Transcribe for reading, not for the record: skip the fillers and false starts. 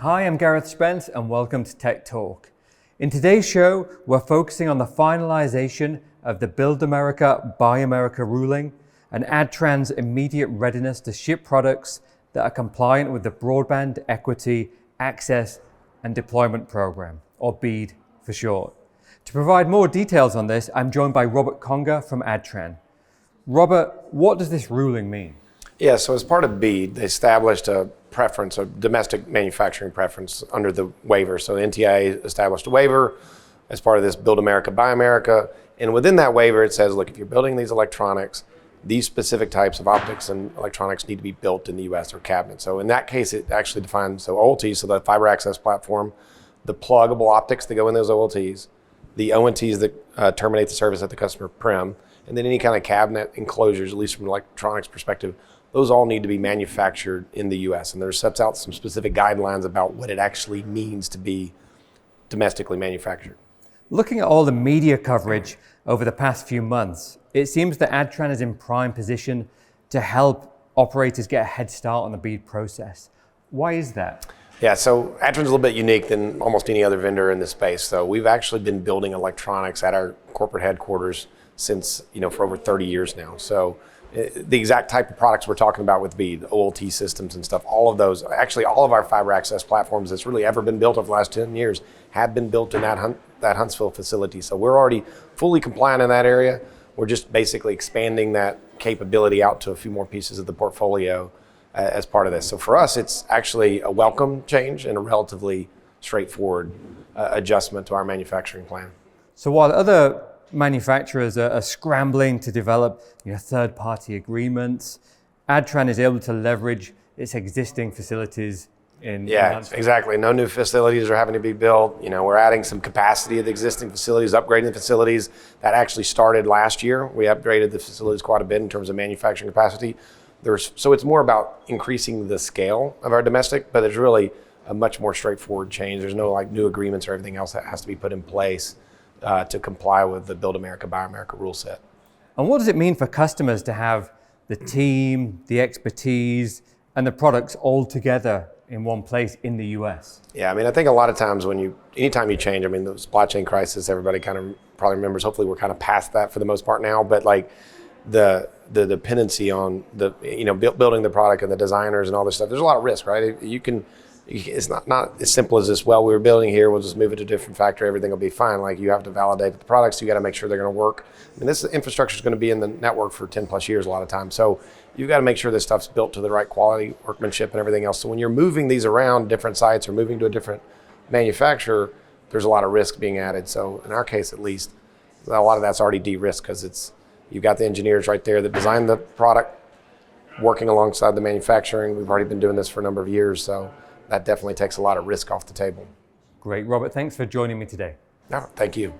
Hi, I'm Gareth Spence and welcome to Tech Talk. In today's show, we're focusing on the finalization of the Build America, Buy America ruling and Adtran's immediate readiness to ship products that are compliant with the Broadband Equity, Access and Deployment Program, or BEAD for short. To provide more details on this, I'm joined by Robert Conger from Adtran. Robert, what does this ruling mean? Yeah, so as part of BEAD, they established a preference, a domestic manufacturing preference under the waiver. So the NTIA established a waiver as part of this Build America, Buy America. And within that waiver, it says, look, if you're building these electronics, these specific types of optics and electronics need to be built in the US or cabinets. So in that case, it actually defines the OLTs, so the fiber access platform, the pluggable optics that go in those OLTs, the ONTs that terminate the service at the customer prem, and then any kind of cabinet enclosures, at least from an electronics perspective, those all need to be manufactured in the US. And there sets out some specific guidelines about what it actually means to be domestically manufactured. Looking at all the media coverage over the past few months, it seems that Adtran is in prime position to help operators get a head start on the BEAD process. Why is that? Yeah, so Adtran's a little bit unique than almost any other vendor in this space. So we've actually been building electronics at our corporate headquarters since, for over 30 years now. So the exact type of products we're talking about with BEAD, OLT systems and stuff, all of those, actually all of our fiber access platforms that's really ever been built over the last 10 years have been built in that Huntsville facility. So we're already fully compliant in that area. We're just basically expanding that capability out to a few more pieces of the portfolio as part of this. So for us, it's actually a welcome change and a relatively straightforward adjustment to our manufacturing plan. So while other manufacturers are scrambling to develop third-party agreements, Adtran is able to leverage its existing facilities in Huntsville. Exactly. No new facilities are having to be built. We're adding some capacity of the existing facilities, upgrading the facilities. That actually started last year. We upgraded the facilities quite a bit in terms of manufacturing capacity. So it's more about increasing the scale of our domestic, but it's really a much more straightforward change. There's no new agreements or everything else that has to be put in place to comply with the Build America, Buy America rule set. And what does it mean for customers to have the team, the expertise, and the products all together in one place in the US? Yeah, I think a lot of times anytime you change, the supply chain crisis, everybody kind of probably remembers, hopefully we're kind of past that for the most part now, but the dependency on building the product and the designers and all this stuff, there's a lot of risk, right? It's not as simple as this, we were building here, we'll just move it to a different factory, everything will be fine. You have to validate the products, you got to make sure they're going to work. This infrastructure is going to be in the network for 10 plus years a lot of times. So you've got to make sure this stuff's built to the right quality, workmanship and everything else. So when you're moving these around different sites or moving to a different manufacturer, there's a lot of risk being added. So in our case, at least, a lot of that's already de-risked because you've got the engineers right there that design the product working alongside the manufacturing. We've already been doing this for a number of years. So that definitely takes a lot of risk off the table. Great. Robert, thanks for joining me today. No, thank you.